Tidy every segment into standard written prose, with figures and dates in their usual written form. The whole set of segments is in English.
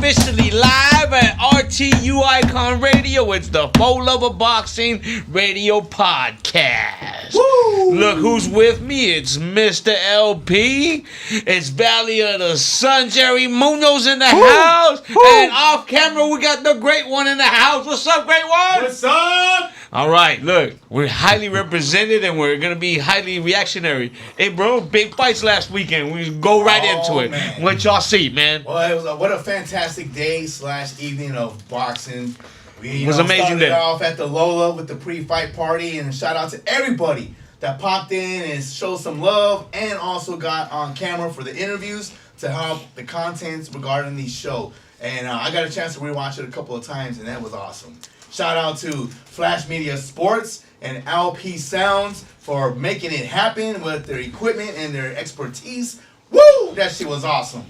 officially live at RTU Ikon Radio. It's the 4luvofboxing Radio Podcast. Woo! Look who's with me. It's Mr. LP. It's Valley of the Sun. Jerry Munoz in the house. And off camera, we got the Great One in the house. What's up, Great One? What's up? All right, look, we're highly represented and we're going to be highly reactionary. Hey, bro, big fights last weekend. We go right into it. Man. What y'all see, man? Well, it was what a fantastic day / evening of boxing. It was amazing started day. Off at the Lola with the pre-fight party, and shout out to everybody that popped in and showed some love, and also got on camera for the interviews to help the contents regarding the show. And I got a chance to rewatch it a couple of times, and that was awesome. Shout out to Flash Media Sports and LP Sounds for making it happen with their equipment and their expertise. Woo! That shit was awesome.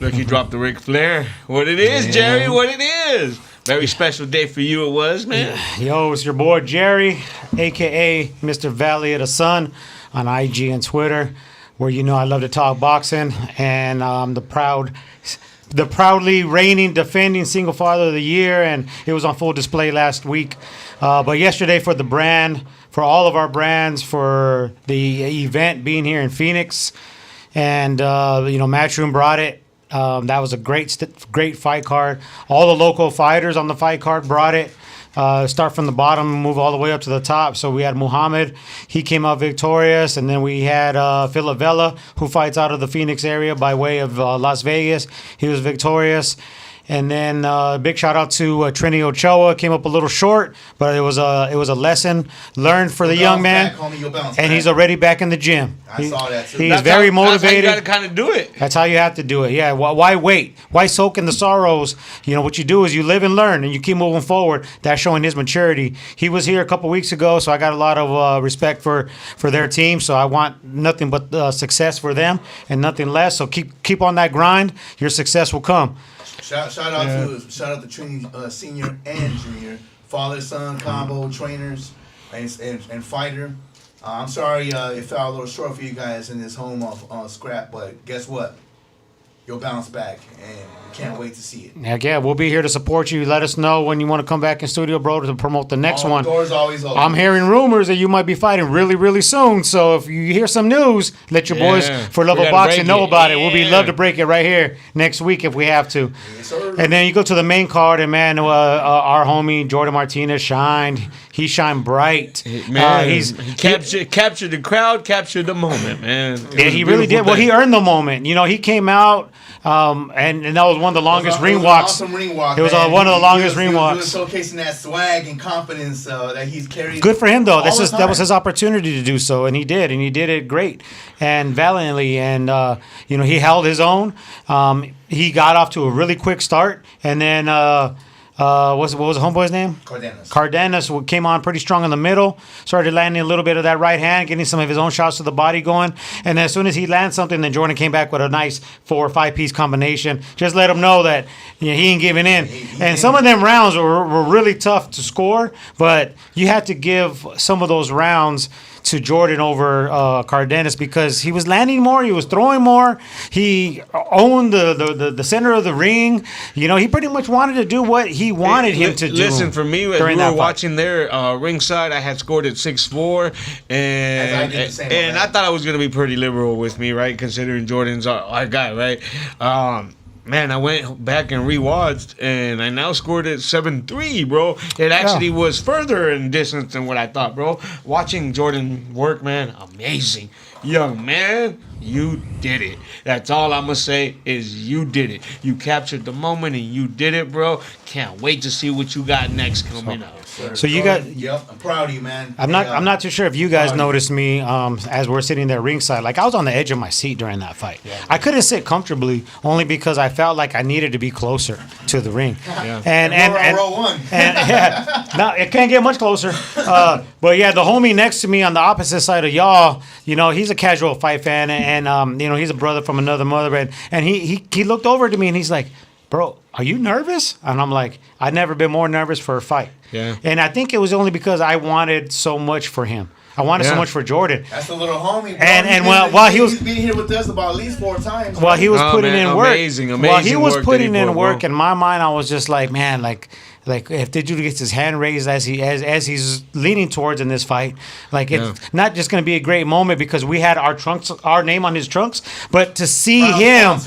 Look, you dropped the Ric Flair. What it is, Jerry, what it is. Very special day for you it was, man. Yo, it's your boy Jerry, a.k.a. Mr. Valley of the Sun on IG and Twitter, where you know I love to talk boxing, and I'm the proudly reigning, defending single father of the year, and it was on full display last week. But yesterday for the brand, for all of our brands, for the event being here in Phoenix, and Matchroom brought it. That was a great fight card. All the local fighters on the fight card brought it. Start from the bottom and move all the way up to the top. So we had Muhammad. He came out victorious. And then we had Philip Vela, who fights out of the Phoenix area by way of Las Vegas. He was victorious. And then big shout out to Trini Ochoa. Came up a little short, but it was a lesson learned for the young man. And he's already back in the gym. I saw that too. He's very motivated. That's how you got to kind of do it. That's how you have to do it. Yeah. Why wait? Why soak in the sorrows? You know what you do is you live and learn, and you keep moving forward. That's showing his maturity. He was here a couple weeks ago, so I got a lot of respect for their team. So I want nothing but success for them and nothing less. So keep on that grind. Your success will come. Shout out to Trini Senior and Junior, father son combo trainers and fighter. I'm sorry it fell a little short for you guys in this home of scrap, but guess what? You'll bounce back, and we can't wait to see it. Heck yeah, we'll be here to support you. Let us know when you want to come back in studio, bro, to promote the next one. Doors always open. I'm hearing rumors that you might be fighting really, really soon. So if you hear some news, let your boys for Love of Boxing know about it. We'll be love to break it right here next week if we have to. Yes, sir. And then you go to the main card, and man, our homie Jordan Martinez shined. He shined bright. Man, he captured the crowd, captured the moment, man. Yeah, he really did. Well, he earned the moment. You know, he came out, and that was one of the longest ring walks. Awesome ring walk. It was one of the longest ring walks. He was showcasing that swag and confidence that he's carried. Good for him, though. That was his opportunity to do so, and he did it great and valiantly. And he held his own. He got off to a really quick start, and then. What was the homeboy's name? Cardenas came on pretty strong in the middle, started landing a little bit of that right hand, getting some of his own shots to the body going. And as soon as he lands something, then Jordan came back with a nice 4 or 5 piece combination. Just let him know that he ain't giving in. And some of them rounds were really tough to score, but you had to give some of those rounds to Jordan over Cardenas because he was landing more, he was throwing more, he owned the center of the ring. You know, he pretty much wanted to do what he wanted him to do. Listen, for me, as we were watching there ringside, I had scored at 6-4, and I thought I was going to be pretty liberal with me, right, considering Jordan's our guy, right? Man, I went back and rewatched, and I now scored at 7-3, bro. It actually was further in distance than what I thought, bro. Watching Jordan work, man, amazing. Young man, you did it. That's all I'm going to say is you did it. You captured the moment, and you did it, bro. Can't wait to see what you got next coming up. So you got. Yep, I'm proud of you, man. I'm not too sure if you guys noticed me as we're sitting there ringside. Like I was on the edge of my seat during that fight. Yeah. I couldn't sit comfortably only because I felt like I needed to be closer to the ring. Yeah. And row one. No, it can't get much closer. But yeah, the homie next to me on the opposite side of y'all, you know, he's a casual fight fan, and he's a brother from another mother, and he looked over to me and he's like, "Bro, are you nervous?" And I'm like, I've never been more nervous for a fight. Yeah. And I think it was only because I wanted so much for him. I wanted so much for Jordan. That's a little homie, bro. And while he was he's been here with us about at least 4 times. While he was putting in work, while he was putting in work, in my mind, I was just like, man, like if the dude gets his hand raised as he's leaning towards in this fight, like it's not just going to be a great moment because we had our name on his trunks, but to see him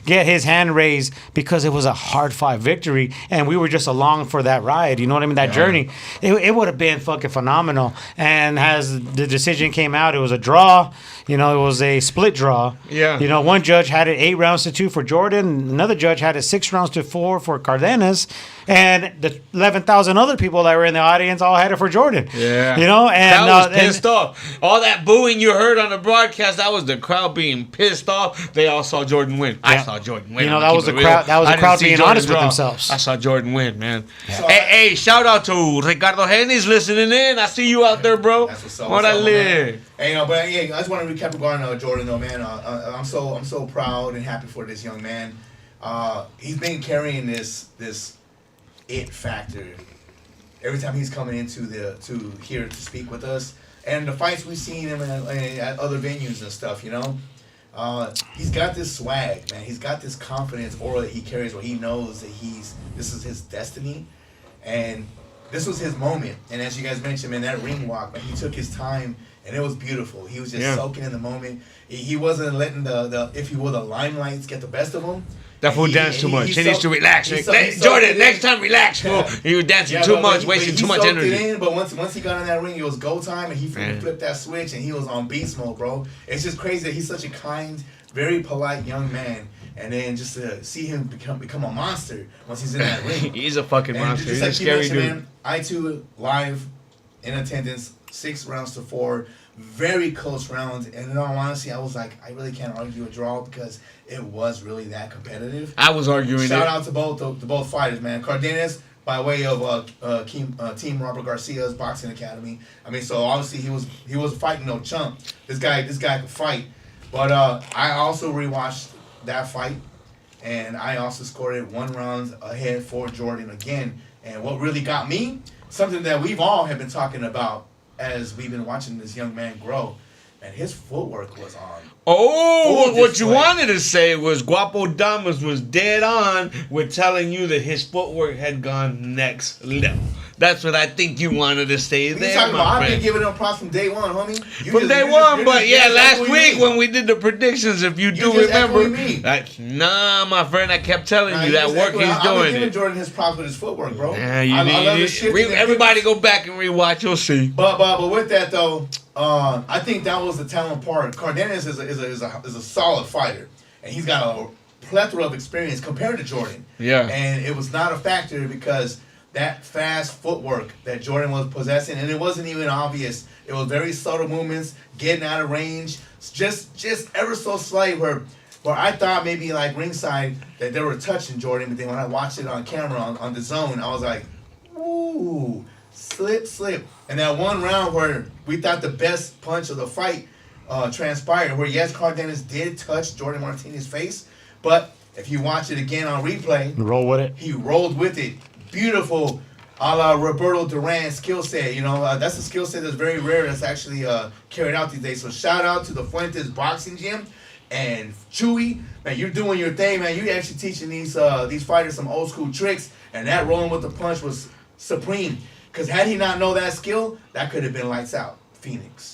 get his hand raised because it was a hard fought victory and we were just along for that ride, you know what I mean, that journey, it would have been fucking phenomenal. And as the decision came out, it was a draw. You know, it was a split draw. Yeah. You know, one judge had it 8-2 for Jordan. Another judge had it 6-4 for Cardenas. And the 11,000 other people that were in the audience all had it for Jordan. Yeah. You know, and that was pissed off. All that booing you heard on the broadcast, that was the crowd being pissed off. They all saw Jordan win. Yeah. I saw Jordan win. You know, that was the crowd. That was the crowd being honest with themselves. I saw Jordan win, man. Yeah. So hey, shout out to Ricardo Henny's listening in. I see you out there, bro. That's what's up. Hey, but I just want to recap regarding Jordan, though, man. I'm so proud and happy for this young man. He's been carrying this it factor every time he's coming into here to speak with us, and the fights we've seen him at other venues and stuff. You know, he's got this swag, man. He's got this confidence aura that he carries, where he knows that this is his destiny, and this was his moment. And as you guys mentioned, man, that ring walk, man, he took his time. And it was beautiful. He was just soaking in the moment. He wasn't letting the if you will, the limelights get the best of him. That fool danced too much. He needs to relax. Jordan, next time, relax, fool. He was dancing too much, wasting too much energy. But once he got in that ring, it was go time, and he flipped that switch, and he was on beast mode, bro. It's just crazy that he's such a kind, very polite young man. And then just to see him become a monster once he's in that ring. He's a fucking monster. He's a scary dude. Man, I2 live in attendance, 6-4, very close rounds. And in all honesty, I was like, I really can't argue a draw because it was really that competitive. I was arguing. Shout out to both fighters, man. Cardenas, by way of Team Robert Garcia's boxing academy. I mean, so obviously he was fighting no chump. This guy could fight. But I also rewatched that fight, and I also scored it 1 round ahead for Jordan again. And what really got me, something that we've all have been talking about as we've been watching this young man grow, and his footwork was on. Oh, what you wanted to say was Guapo Damas was dead on with telling you that his footwork had gone next level. That's what I think you wanted to say there, my friend. I've been giving him props from day one, homie. From day one, but yeah, last week when we did the predictions, if you do remember, nah, my friend, I kept telling you that work he's doing. I've been giving Jordan his props with his footwork, bro. Yeah, I love the shit. Everybody go back and rewatch, you'll see. But with that though, I think that was the talent part. Cardenas is a solid fighter, and he's got a plethora of experience compared to Jordan. Yeah, and it was not a factor because that fast footwork that Jordan was possessing, and it wasn't even obvious. It was very subtle movements, getting out of range, just ever so slight where I thought maybe like ringside that they were touching Jordan, but then when I watched it on camera on the zone, I was like, ooh, slip. And that one round where we thought the best punch of the fight transpired, where yes, Cardenas did touch Jordan Martinez's face, but if you watch it again on replay, he rolled with it. Beautiful, a la Roberto Duran skill set. You know, that's a skill set that's very rare. That's actually carried out these days. So shout out to the Fuentes Boxing Gym and Chewy. Man, you're doing your thing, man. You're actually teaching these fighters some old school tricks. And that rolling with the punch was supreme. Because had he not know that skill, that could have been lights out. Phoenix.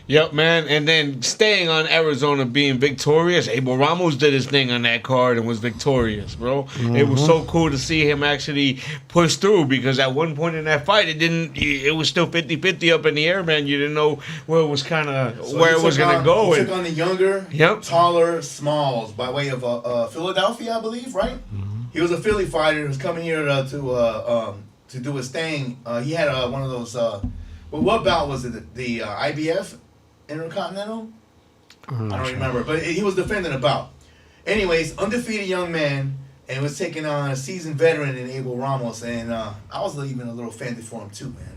Yep, man. And then staying on Arizona being victorious, Abel Ramos did his thing on that card and was victorious, bro. Mm-hmm. It was so cool to see him actually push through because at one point in that fight, it was still 50-50 up in the air, man. You didn't know where it was going to go. He took on the younger, taller Smalls by way of Philadelphia, I believe, right? Mm-hmm. He was a Philly fighter who was coming here to do his thing. He had one of those, what bout was it? The IBF? Intercontinental? I don't remember, but he was defending a bout. Anyways, undefeated young man, and was taking on a seasoned veteran in Abel Ramos, and I was even a little offended for him too, man.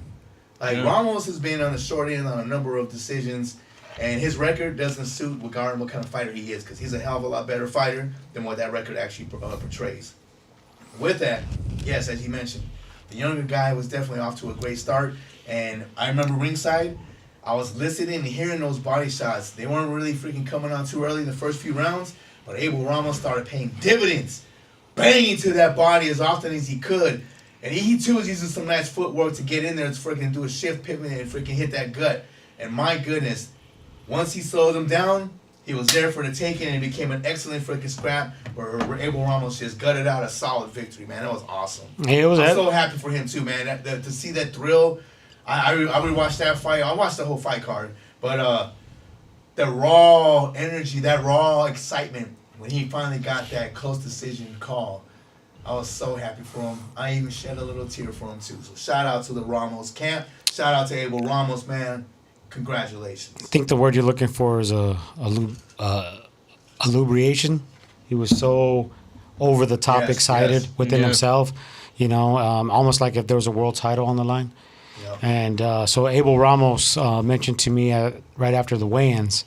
Like Ramos has been on the short end on a number of decisions, and his record doesn't suit regarding what kind of fighter he is, because he's a hell of a lot better fighter than what that record actually portrays. With that, yes, as you mentioned, the younger guy was definitely off to a great start. And I remember ringside, I was listening and hearing those body shots. They weren't really freaking coming on too early in the first few rounds, but Abel Ramos started paying dividends, banging to that body as often as he could. And he too was using some nice footwork to get in there to freaking do a shift pivot and freaking hit that gut. And my goodness, once he slowed him down, he was there for the taking, and it became an excellent freaking scrap where Abel Ramos just gutted out a solid victory, man. That was awesome. I'm so happy for him too, man. To see that thrill, I rewatched that fight. I watched the whole fight card, but the raw energy, that raw excitement when he finally got that close decision call, I was so happy for him. I even shed a little tear for him too. So shout out to the Ramos camp. Shout out to Abel Ramos, man. Congratulations. I think the word you're looking for is a lubrication. He was so over the top excited within himself, almost like if there was a world title on the line. Yep. And so Abel Ramos mentioned to me right after the weigh-ins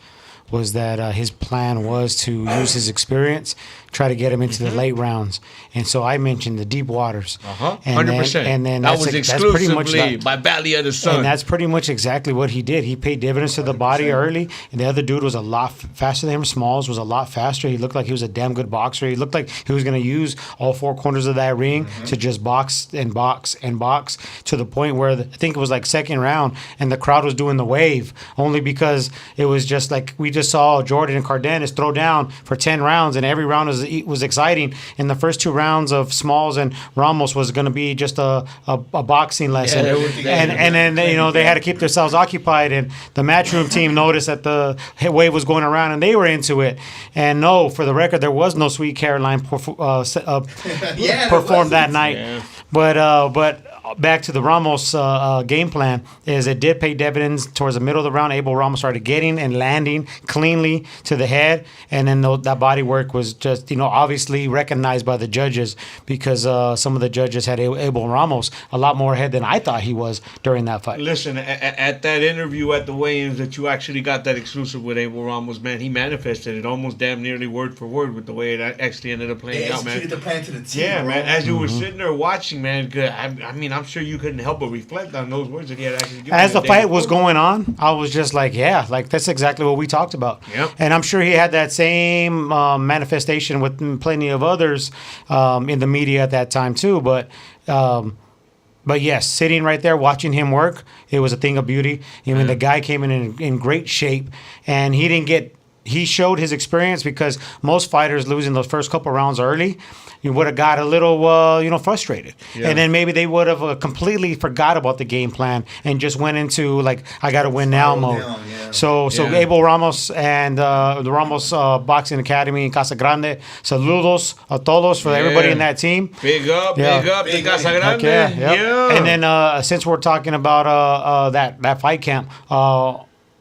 was that his plan was to use his experience, try to get him into the late rounds. And so I mentioned the deep waters. 100%. And then that was exclusively by Valley of the Sun. And that's pretty much exactly what he did. He paid dividends to the body early, and the other dude was a lot faster than him. Smalls was a lot faster. He looked like he was a damn good boxer. He looked like he was going to use all four corners of that ring to just box and box and box to the point where I think it was like second round, and the crowd was doing the wave only because it was just like we just saw Jordan and Cardenas throw down for 10 rounds, and every round was exciting. And the first 2 rounds of Smalls and Ramos was going to be just a boxing lesson. And then they had to keep themselves occupied, and the matchroom team noticed that the wave was going around, and they were into it. And no, for the record, there was no Sweet Caroline performed that night. Yeah. But back to the Ramos game plan is it did pay dividends towards the middle of the round. Abel Ramos started getting and landing cleanly to the head, and then that body work was just obviously recognized by the judges because some of the judges had Abel Ramos a lot more ahead than I thought he was during that fight. Listen, at that interview at the weigh-ins that you actually got that exclusive with Abel Ramos, man, he manifested it almost damn nearly word for word with the way it actually ended up playing out, man. The plan to the team, yeah, man. As you were sitting there watching, man, I mean, I'm sure you couldn't help but reflect on those words that he had actually given. As the fight was going on, I was just like, that's exactly what we talked about. Yep. And I'm sure he had that same manifestation with plenty of others in the media at that time too. But yes, sitting right there watching him work, it was a thing of beauty. I mean, the guy came in great shape, and he showed his experience because most fighters losing those first couple rounds early, you would have got a little, frustrated. Yeah. And then maybe they would have completely forgot about the game plan and just went into, like, I got to win now mode. Yeah. So Abel Ramos and the Ramos Boxing Academy in Casa Grande, saludos a todos for everybody in that team. Big up to Casa Grande. Yeah. And then since we're talking about that fight camp,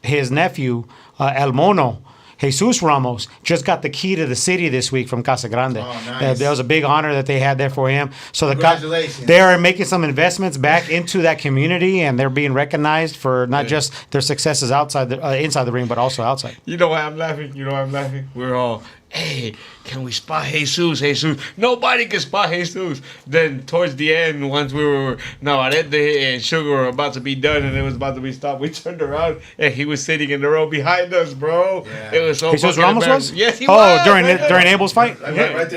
his nephew, El Mono, Jesus Ramos, just got the key to the city this week from Casa Grande. Oh, nice. That was a big honor that they had there for him. So congratulations. They are making some investments back into that community, and they're being recognized for not just their successes inside the ring, but also outside. You know why I'm laughing? We're all, hey, can we spot Jesus? Nobody can spot Jesus. Then towards the end, once we were Navarrete and Sugar were about to be done and it was about to be stopped, we turned around and he was sitting in the row behind us, bro. Yeah. It was so Jesus Ramos was? Yes, he was. During Abel's fight? Right there.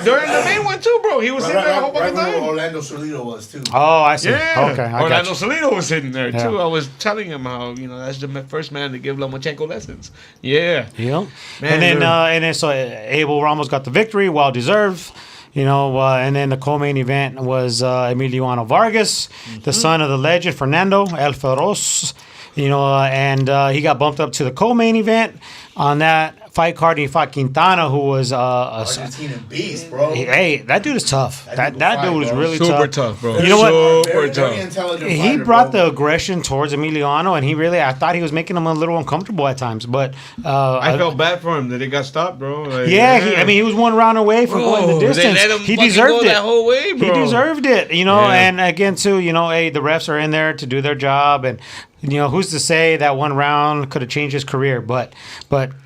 During the main one too, bro. He was sitting there the whole fucking time. Orlando Solito was too. Oh, I see. Yeah. Okay, I Orlando Solito was sitting there too. I was telling him how that's the first man to give Lomachenko lessons. Yeah. Yeah. Man, and then so Abel Ramos got the victory, well deserved. And then the co-main event was Emiliano Vargas, the son of the legend Fernando El Feroz. And he got bumped up to the co-main event. On that fight card, he fought Quintana, who was Argentinian beast, bro. Hey, that dude is tough. That dude was really super tough, bro. You know what? Super tough. Intelligent he fighter, brought bro. the aggression towards Emiliano, and I thought he was making him a little uncomfortable at times. But I felt bad for him that it got stopped, bro. Like, he was one round away from going the distance. They let him he deserved it that whole way, bro. He deserved it, and again too, the refs are in there to do their job, and who's to say that one round could have changed his career? But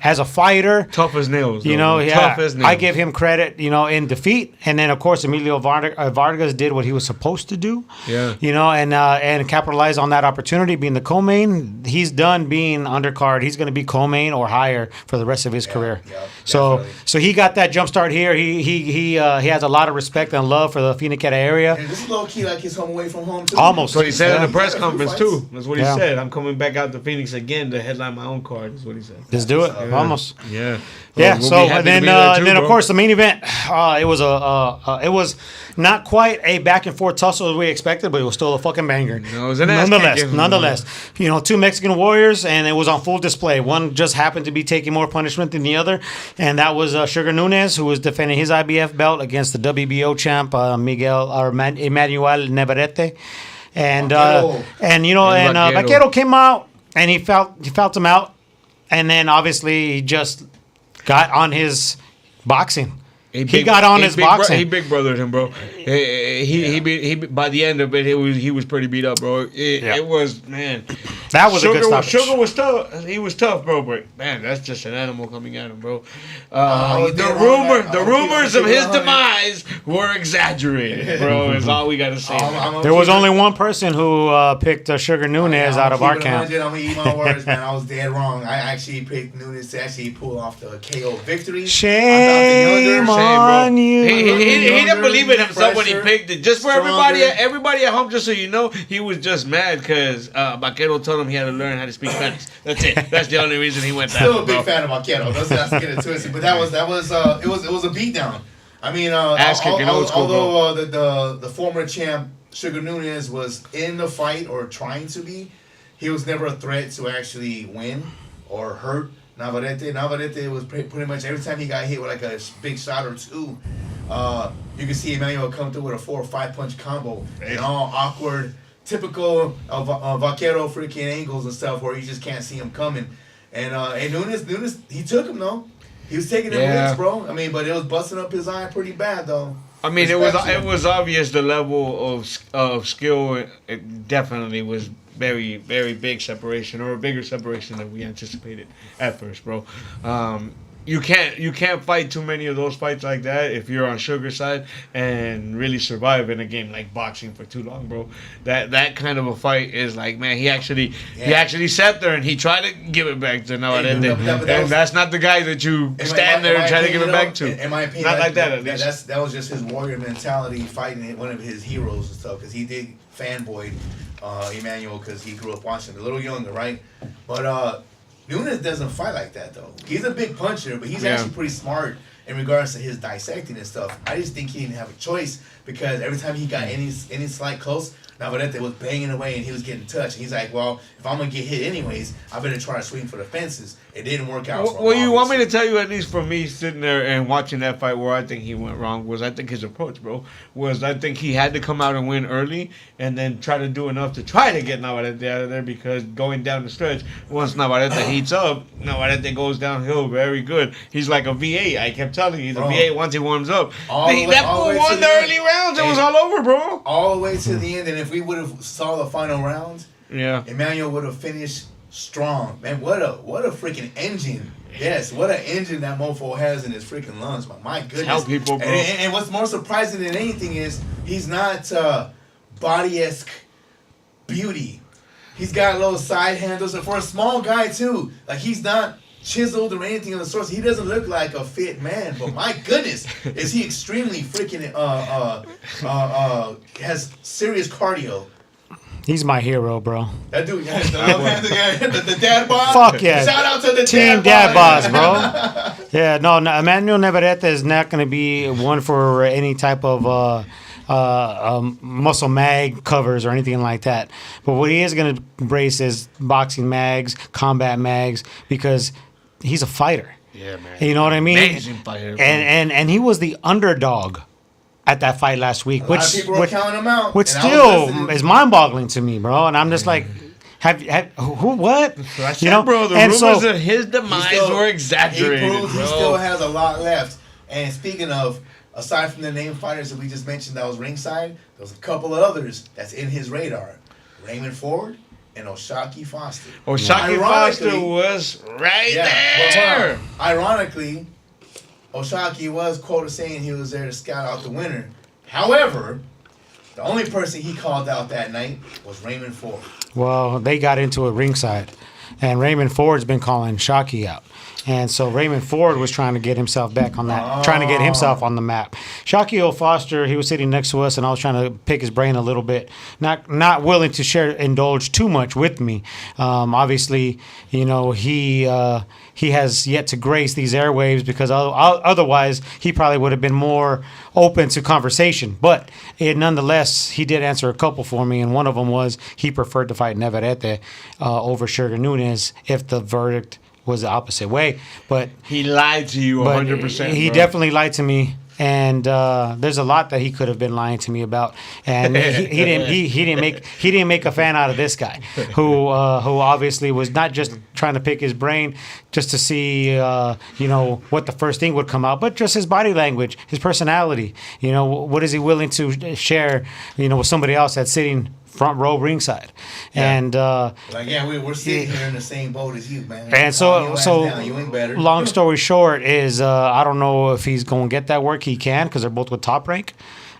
as a fighter, tough as nails. Tough as nails. I give him credit, in defeat, and then of course Emilio Vargas did what he was supposed to do. Yeah. And capitalize on that opportunity, being the co-main. He's done being undercard. He's going to be co-main or higher for the rest of his career. Yeah, so he got that jump start here. He has a lot of respect and love for the Phoenix area. And this is low key like his home away from home too. Almost. That's what he said in the press conference too. That's what he Yeah. said. I'm coming back out to Phoenix again to headline my own card. That's what he said. Let's do it. Almost. Yeah. Yeah. We'll So be happy and to be there too, then of bro. course the main event. It was not quite a back and forth tussle as we expected, but it was still a fucking banger. No, it was an ass kicking. Nonetheless, two Mexican warriors, and it was on full display. One just happened to be taking more punishment than the other, and that was Sugar Nunez, who was defending his IBF belt against the WBO champ Emmanuel Navarrete, and Vaquero came out and he felt him out, and then obviously he just got on his boxing. He got on his boxing. He big brothered him, bro. He by the end of it, he was pretty beat up, bro. It was, man. That was a good stoppage. Sugar was tough. He was tough, bro. But man, that's just an animal coming at him, bro. The rumors of his demise were exaggerated, bro. Is all we gotta say. There was only one person who picked Sugar Nunez out of our camp. I'm gonna eat my words, man. I was dead wrong. I actually picked Nunez to actually pull off the KO victory. Shame on you. He didn't believe in himself when he picked it. Just for everybody at home, just so you know, he was just mad because Vaquero told him he had to learn how to speak Spanish. That's it. That's the only reason he went that. Still a big fan of Vaquero. Let's not get it twisted. But it was a beatdown. I mean, although the former champ Sugar Nunez was in the fight or trying to be, he was never a threat to actually win or hurt Navarrete. Navarrete was pretty much every time he got hit with like a big shot or two, you can see Emmanuel come through with a 4 or 5 punch combo and all awkward, typical Vaquero freaking angles and stuff where you just can't see him coming. And Nunez, he took him though. He was taking them hits, bro. I mean, but it was busting up his eye pretty bad though. I mean, it was obvious the level of skill. It definitely was very, very big separation, or a bigger separation than we anticipated at first, bro. You can't fight too many of those fights like that if you're on Sugar's side and really survive in a game like boxing for too long, bro. That kind of a fight is like, man, he actually sat there and he tried to give it back to Navarrete, and that's not the guy that you stand there and try to give it back to. In my opinion, not like that. At least that was just his warrior mentality, fighting one of his heroes and stuff, because he did fanboy Emmanuel because he grew up watching him, a little younger, right? But Nunez doesn't fight like that though. He's a big puncher, but he's actually pretty smart in regards to his dissecting and stuff. I just think he didn't have a choice because every time he got any slight close, Navarrete was banging away and he was getting touched. He's like, well, if I'm going to get hit anyways, I better try to swing for the fences. It didn't work out for him. Well, you want me to tell you, at least for me, sitting there and watching that fight, where I think he went wrong was, I think his approach, bro, was I think he had to come out and win early and then try to do enough to try to get Navarrete out of there, because going down the stretch, once Navarrete heats up, Navarrete goes downhill very good. He's like a V8. I kept telling you, he's a V8 once he warms up. That fool won the early rounds. It was all over, bro. All the way to the end, and if we would have saw the final rounds, Emmanuel would have finished strong. Man, what a freaking engine. Yes, what an engine that mofo has in his freaking lungs. My goodness. Tell people, bro. And what's more surprising than anything is he's not body-esque beauty. He's got little side handles, and for a small guy too, like he's not chiseled or anything of the sort. He doesn't look like a fit man, but my goodness, is he extremely freaking has serious cardio. He's my hero, bro. That dude, the dad bod. Fuck yeah! Shout out to the team dad bods, bro. Yeah, no, Emmanuel Navarrete is not going to be one for any type of muscle mag covers or anything like that. But what he is going to embrace is boxing mags, combat mags, because he's a fighter. Yeah, man. You know what I mean? Amazing fighter. And he was the underdog at that fight last week, a lot of people were counting him out, which still is mind-boggling to me, bro. And I'm just like, who? What? You know, bro. The rumors of his demise were exaggerated. He proves he still has a lot left. And speaking of, aside from the name fighters that we just mentioned that was ringside, there's a couple of others that's in his radar: Raymond Ford and O'Shaquie Foster. O'Shaquie Foster was right there. Ironically, O'Shaquie was quoted saying he was there to scout out the winner. However, the only person he called out that night was Raymond Ford. Well, they got into it ringside, and Raymond Ford's been calling Shockey out. And so Raymond Ford was trying to get himself back on that, trying to get himself on the map. Shockey O. Foster, he was sitting next to us, and I was trying to pick his brain a little bit. Not willing to indulge too much with me. Obviously, you know, he has yet to grace these airwaves because otherwise he probably would have been more open to conversation. But nonetheless, he did answer a couple for me, and one of them was he preferred to fight Navarrete over Sugar Nunez if the verdict was the opposite way. But he lied to you 100%. He definitely lied to me. And there's a lot that he could have been lying to me about, and he didn't make a fan out of this guy, who obviously was not just trying to pick his brain just to see what the first thing would come out, but just his body language, his personality. You know, what is he willing to share? You know, with somebody else that's sitting front row ringside, and we're sitting here in the same boat as you, man. And so you ain't better. Long story short is I don't know if he's going to get that work. He can because they're both with Top Rank,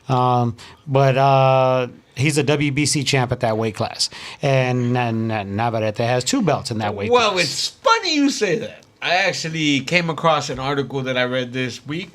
but he's a WBC champ at that weight class, and Navarrete has 2 belts in that weight class. Well, it's funny you say that. I actually came across an article that I read this week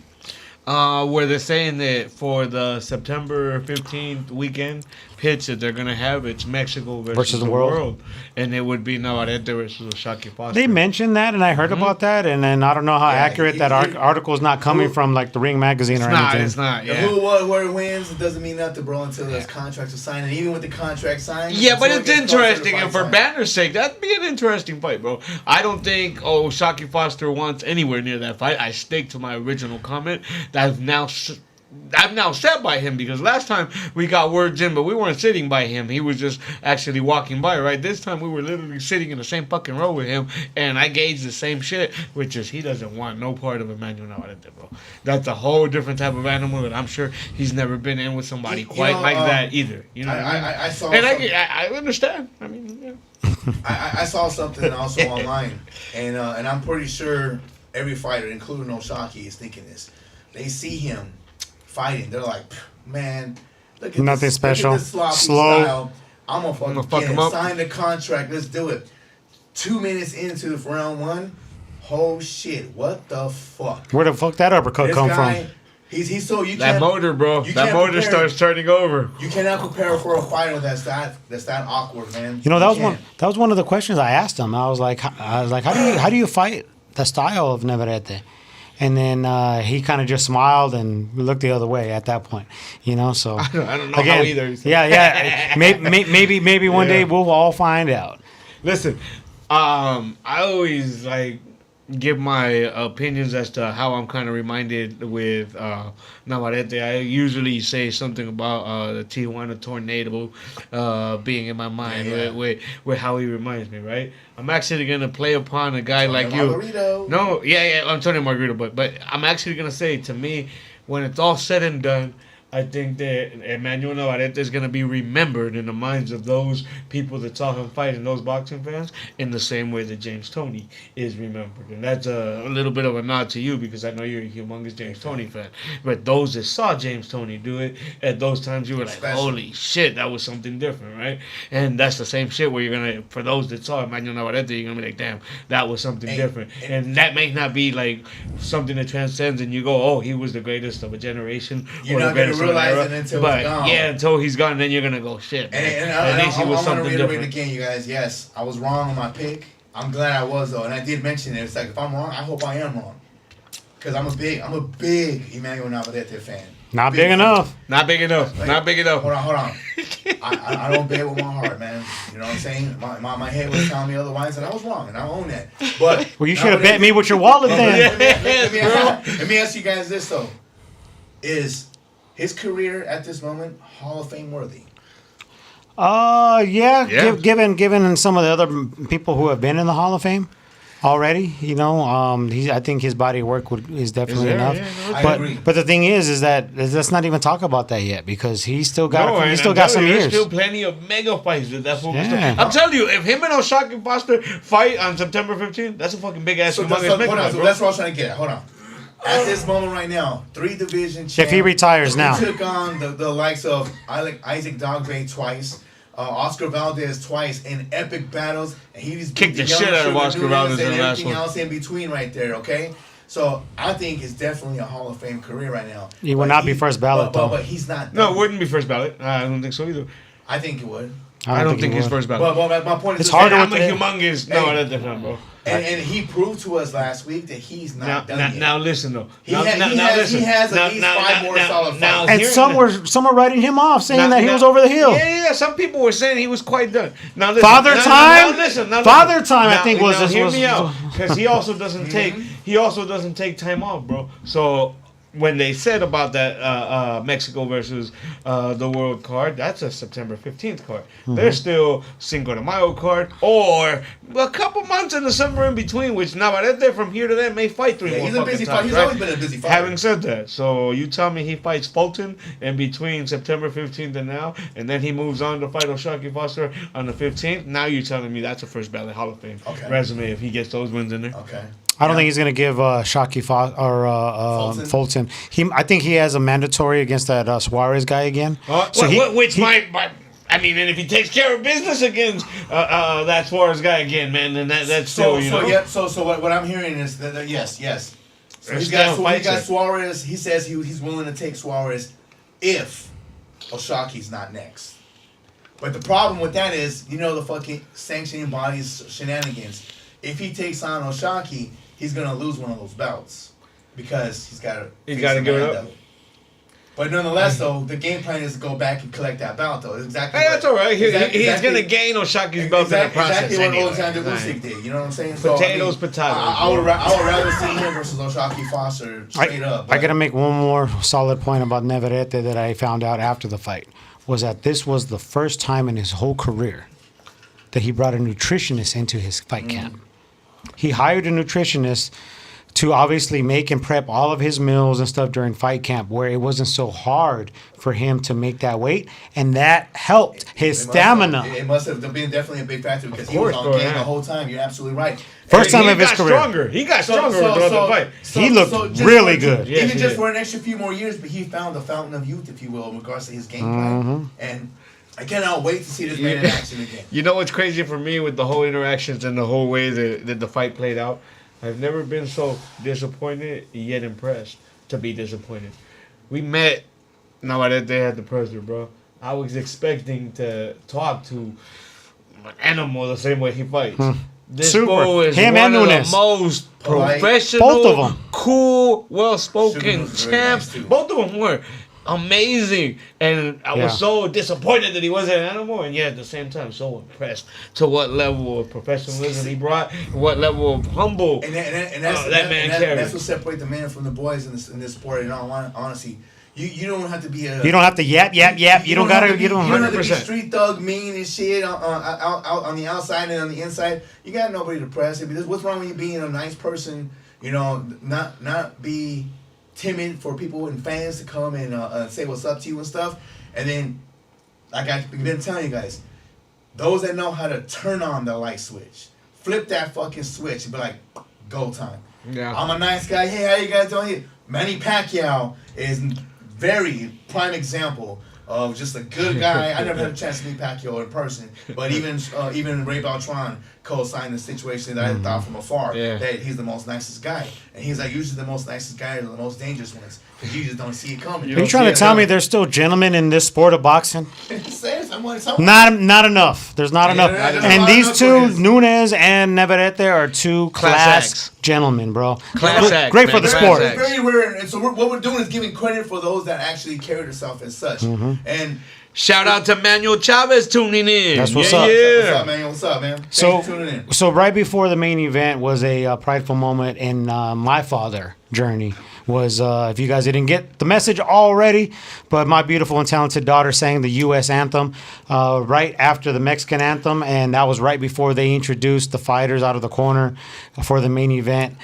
where they're saying that for the September 15th weekend pitch that they're going to have, it's Mexico versus the world. And it would be Navarrete versus O'Shaquie Foster. They mentioned that, and I heard about that, and then I don't know how accurate that article is not coming from like the Ring magazine or anything. It's not, yeah. Who, what, where it wins, it doesn't mean nothing, bro, until those contracts are signed. And even with the contract signed... Yeah, but it's interesting, and for Banter's sake, that'd be an interesting fight, bro. I don't think O'Shaquie Foster wants anywhere near that fight. I stick to my original comment that I've now set by him, because last time we got words in, but we weren't sitting by him. He was just actually walking by, right? This time we were literally sitting in the same fucking row with him, and I gauged the same shit, which is he doesn't want no part of Emmanuel Navarrete, bro. That's a whole different type of animal, and I'm sure he's never been in with somebody quite like that either. You know what I mean? I saw and I understand. I mean, yeah. I saw something also online, and I'm pretty sure every fighter, including O'Shaquie, is thinking this. They see him fighting, they're like, man, look at nothing this, special, look at this sloppy slow style. I'm gonna fuck him up. Sign the contract. Let's do it. 2 minutes into round 1, oh shit, what the fuck? Where the fuck that uppercut come from? He's so you that can't, motor, bro. That motor starts turning over. You cannot prepare for a fighter that's that awkward, man. You know, that was one of the questions I asked him. I was like, how do you fight the style of Navarrete? And then he kind of just smiled and looked the other way at that point, you know. So I don't know how either. Yeah. Maybe one day we'll all find out. Listen, I always give my opinions as to how I'm kind of reminded with Navarrete. I usually say something about the Tijuana tornado being in my mind with how he reminds me, right? I'm actually going to play upon a guy like Margarito. You. No, yeah, I'm Tony Margarito, but I'm actually going to say, to me, when it's all said and done, I think that Emmanuel Navarrete is going to be remembered in the minds of those people that saw him fight and those boxing fans in the same way that James Toney is remembered. And that's a little bit of a nod to you, because I know you're a humongous James Toney fan. But those that saw James Toney do it, at those times you were like, holy shit, that was something different, right? And that's the same shit where you're going to, for those that saw Emmanuel Navarrete, you're going to be like, damn, that was something different. And that may not be like something that transcends and you go, oh, he was the greatest of a generation. You're not going to realize it until he's gone. Yeah, until he's gone, then you're gonna go shit. At least he was something different. Again, you guys. Yes, I was wrong on my pick. I'm glad I was though, and I did mention it. It's like if I'm wrong, I hope I am wrong, because I'm a big Emmanuel Navarrete fan. Not big enough. Not big enough. Not big enough. Hold on. I don't bet with my heart, man. You know what I'm saying? My head was telling me otherwise, and I was wrong, and I own that. But well, you should have bet me with your wallet then. Let me ask you guys this though: is his career at this moment Hall of Fame worthy? Yeah. Given some of the other people who have been in the Hall of Fame, already. You know, I think his body of work is definitely enough. Yeah, I agree. But the thing is that let's not even talk about that yet because he's still got some years. There's still plenty of mega fights with that focus. Yeah. I'm telling you, if him and O'Shaquie Foster fight on September 15th, that's a fucking big ass. So that's what I was trying to get at. Hold on. At this moment right now, 3 division champ. If he retires now. He took on the likes of Isaac Dogboe twice. Oscar Valdez twice in epic battles, and he's kicked the shit out of Oscar Valdez and in the last everything one. else in between right there. Okay, so I think it's definitely a Hall of Fame career right now. He will not be first ballot though. But he's not. No, it wouldn't be first ballot. I don't think so either. I think it would. I don't think he's first ballot. But my point is, it's harder. I'm a humongous. No, that's different, bro. And he proved to us last week that he's not done yet. Now listen though. He has at least 5 more solid fights. And some were writing him off, saying that he was over the hill. Yeah. Some people were saying he was quite done. Now listen. Father Time. I think was. Hear me out, because he also doesn't take. He also doesn't take time off, bro. So when they said about that Mexico versus the World card, that's a September 15th card. There's still Cinco de Mayo card, or a couple months in the summer in between, which Navarrete from here to there may fight 3 more he's a busy fighter. He's always been a busy fighter. Having said that, so you tell me he fights Fulton in between September 15th and now, and then he moves on to fight O'Shaquie Foster on the 15th. Now you're telling me that's a first ballot Hall of Fame resume if he gets those wins in there. Okay. I don't think he's going to give Shockey Fulton. I think he has a mandatory against that Suarez guy again. I mean, and if he takes care of business against that Suarez guy again, man, then that's still, you know. Yeah, so what I'm hearing is that yes. So he's got Suarez. He says he's willing to take Suarez if O'Shaquie's not next. But the problem with that is, the fucking sanctioning body's shenanigans. If he takes on O'Shaquie, he's gonna lose one of those belts because he's got to give it up. But nonetheless, though, the game plan is to go back and collect that belt, though. Exactly. Hey, that's all right. He's gonna gain O'Shaquie's belt in the process. Exactly anyway. what Alexander Usyk did. You know what I'm saying? Potatoes. I would rather see him versus O'Shaquie Foster straight up. I gotta make one more solid point about Navarrete that I found out after the fight was that this was the first time in his whole career that he brought a nutritionist into his fight camp. He hired a nutritionist to obviously make and prep all of his meals and stuff during fight camp where it wasn't so hard for him to make that weight, and that helped his stamina. It must have been definitely a big factor because he was on game the whole time. You're absolutely right. First time of his career. He got stronger throughout the fight. He looked really good. Even just for an extra few more years, but he found the fountain of youth, if you will, in regards to his game plan. And I cannot wait to see this man in action again. You know what's crazy for me with the whole interactions and the whole way that the fight played out? I've never been so disappointed yet impressed to be disappointed. We met Navarrete at the presser, bro. I was expecting to talk to an animal the same way he fights. This bull is one of the most professional, both of them, cool, well-spoken champs. Nice both of them were amazing, and I was so disappointed that he wasn't an animal, and yet at the same time so impressed to what level of professionalism he brought, what level of humble that man carried. That's what separates the man from the boys in this sport. In all honesty, you don't have to be a. You don't have to yap. You don't gotta. You don't have to be street thug, mean and shit out on the outside and on the inside. You got nobody to press it. Because what's wrong with you being a nice person? Not be timid for people and fans to come and say what's up to you and stuff. And then, like I've been telling you guys, those that know how to turn on the light switch, flip that fucking switch and be like, go time. Yeah. I'm a nice guy. Hey, how you guys doing? Manny Pacquiao is very prime example of just a good guy. I never had a chance to meet Pacquiao in person, but even Ray Beltran co-signed the situation that I thought from afar that he's the most nicest guy, and he's like usually the most nicest guy are the most dangerous ones because you just don't see it coming. Are you trying to tell me there's still gentlemen in this sport of boxing? Not enough. There's not enough. And these two, Nunes and Navarrete, are two class gentlemen, bro. Great for the sport. It's very rare, and so what we're doing is giving credit for those that actually carry themselves as such. And Shout out to Manuel Chavez tuning in. That's what's up. What's up, man? What's up, man? Thanks So, for tuning in. so right before the main event was a prideful moment in my father journey. Was if you guys didn't get the message already, but my beautiful and talented daughter sang the U.S. anthem right after the Mexican anthem, and that was right before they introduced the fighters out of the corner for the main event.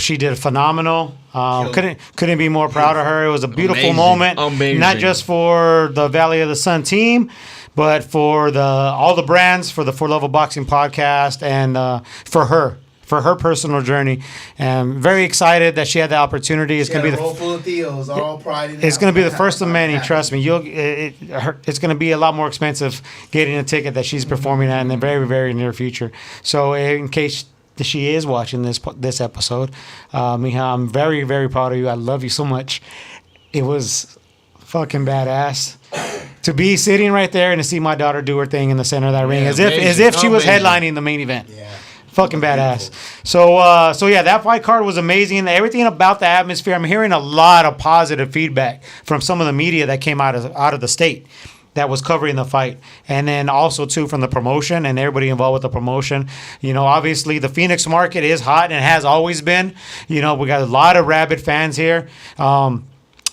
She did phenomenal. Couldn't be more proud of her. It was a beautiful moment, not just for the Valley of the Sun team, but for all the brands, for the For Love of Boxing podcast, and for her personal journey. And very excited that she had the opportunity. It's going to be roll full of Theos, all pride in it's going to be the first of many. Trust me. It's going to be a lot more expensive getting a ticket that she's performing at in the very, very near future. So in case she is watching this episode, Mija, I'm very, very proud of you. I love you so much. It was fucking badass to be sitting right there and to see my daughter do her thing in the center of that ring, as if she was headlining the main event. Yeah. Fucking badass. So yeah, that fight card was amazing. Everything about the atmosphere. I'm hearing a lot of positive feedback from some of the media that came out of the state that was covering the fight, and then also too from the promotion and everybody involved with the promotion. You know, obviously the Phoenix market is hot and has always been. You know, we got a lot of rabid fans here.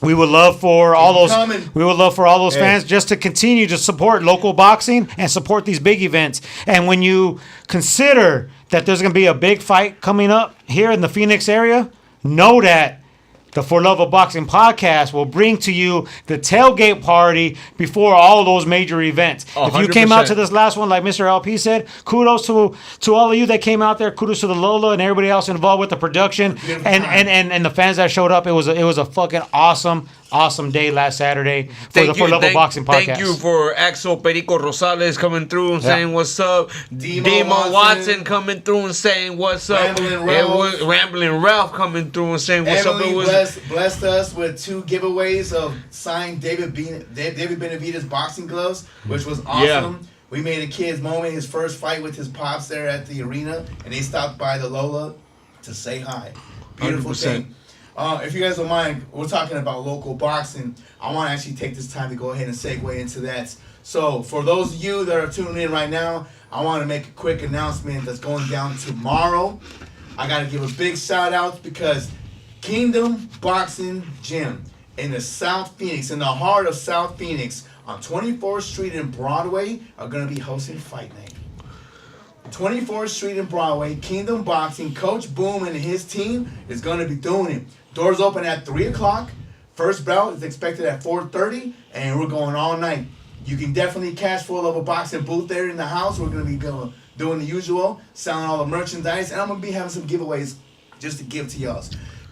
We would love for all those fans just to continue to support local boxing and support these big events. And when you consider that there's going to be a big fight coming up here in the Phoenix area, know that the For Love of Boxing podcast will bring to you the tailgate party before all those major events. 100%. If you came out to this last one, like Mr. LP said, kudos to all of you that came out there. Kudos to the Lola and everybody else involved with the production and the fans that showed up. It was a fucking awesome day last Saturday for the For Love of Boxing podcast. Thank you for Axel Perico Rosales coming through and saying what's up. Demon Watson coming through and saying what's up. Rambling Ralph coming through and saying what's up. Blessed us with 2 giveaways of signed David Benavidez boxing gloves, which was awesome. Yeah. We made a kid's moment, his first fight with his pops there at the arena, and they stopped by the Lola to say hi. Beautiful 100%. Thing. If you guys don't mind, we're talking about local boxing. I want to actually take this time to go ahead and segue into that. So for those of you that are tuning in right now, I want to make a quick announcement that's going down tomorrow. I got to give a big shout out because Kingdom Boxing Gym in the South Phoenix, in the heart of South Phoenix, on 24th Street and Broadway, are going to be hosting Fight Night. 24th Street and Broadway, Kingdom Boxing, Coach Boom and his team is going to be doing it. Doors open at 3 o'clock. First bell is expected at 4:30, and we're going all night. You can definitely catch For Love of Boxing booth there in the house. We're going to be doing the usual, selling all the merchandise, and I'm going to be having some giveaways just to give to y'all.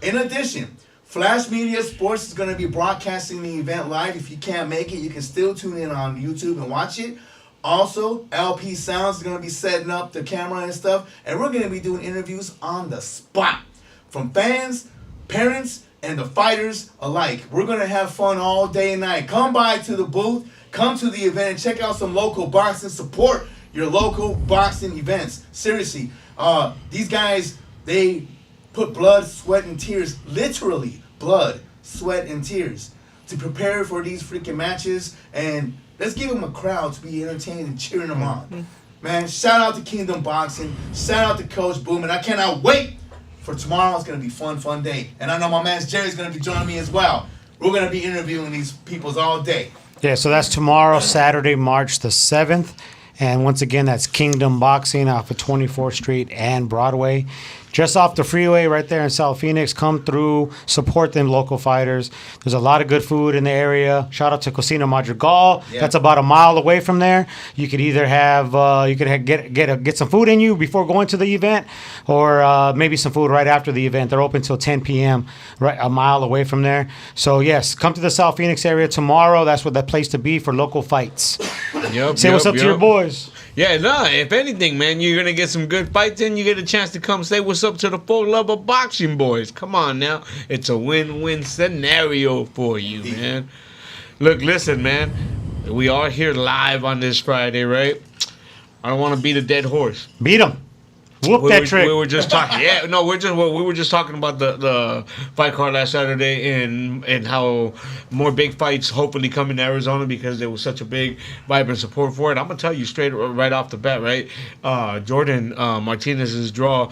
In addition, Flash Media Sports is going to be broadcasting the event live. If you can't make it, you can still tune in on YouTube and watch it. Also, LP Sounds is going to be setting up the camera and stuff, and we're going to be doing interviews on the spot from fans, parents, and the fighters alike. We're going to have fun all day and night. Come by to the booth, come to the event, and check out some local boxing. Support your local boxing events. Seriously, these guys, they put blood, sweat, and tears, literally blood, sweat, and tears, to prepare for these freaking matches. And let's give them a crowd to be entertaining and cheering them on. Man, shout out to Kingdom Boxing. Shout out to Coach Boom. And I cannot wait for tomorrow. It's going to be fun day. And I know my man Jerry's going to be joining me as well. We're going to be interviewing these peoples all day. Yeah, so that's tomorrow, Saturday, March the 7th. And once again, that's Kingdom Boxing off of 24th Street and Broadway. Just off the freeway right there in South Phoenix. Come through, support them local fighters. There's a lot of good food in the area. Shout out to Cocina Madrigal. Yeah. That's about a mile away from there. You could either get some food in you before going to the event, or maybe some food right after the event. They're open till 10 p.m. right a mile away from there. So yes, come to the South Phoenix area tomorrow. That's what that place to be for local fights. Say what's up to your boys. Yeah, if anything, man, you're going to get some good fights in. You get a chance to come say what's up to the For Love of Boxing boys. Come on now. It's a win-win scenario for you, man. Look, listen, man. We are here live on this Friday, right? I don't want to beat a dead horse. Beat him. Whoop that trick. We were just talking. Yeah, no, we were just talking about the fight card last Saturday and how more big fights hopefully come in Arizona because there was such a big, vibrant support for it. I'm gonna tell you straight right off the bat, right? Jordan Martinez's draw.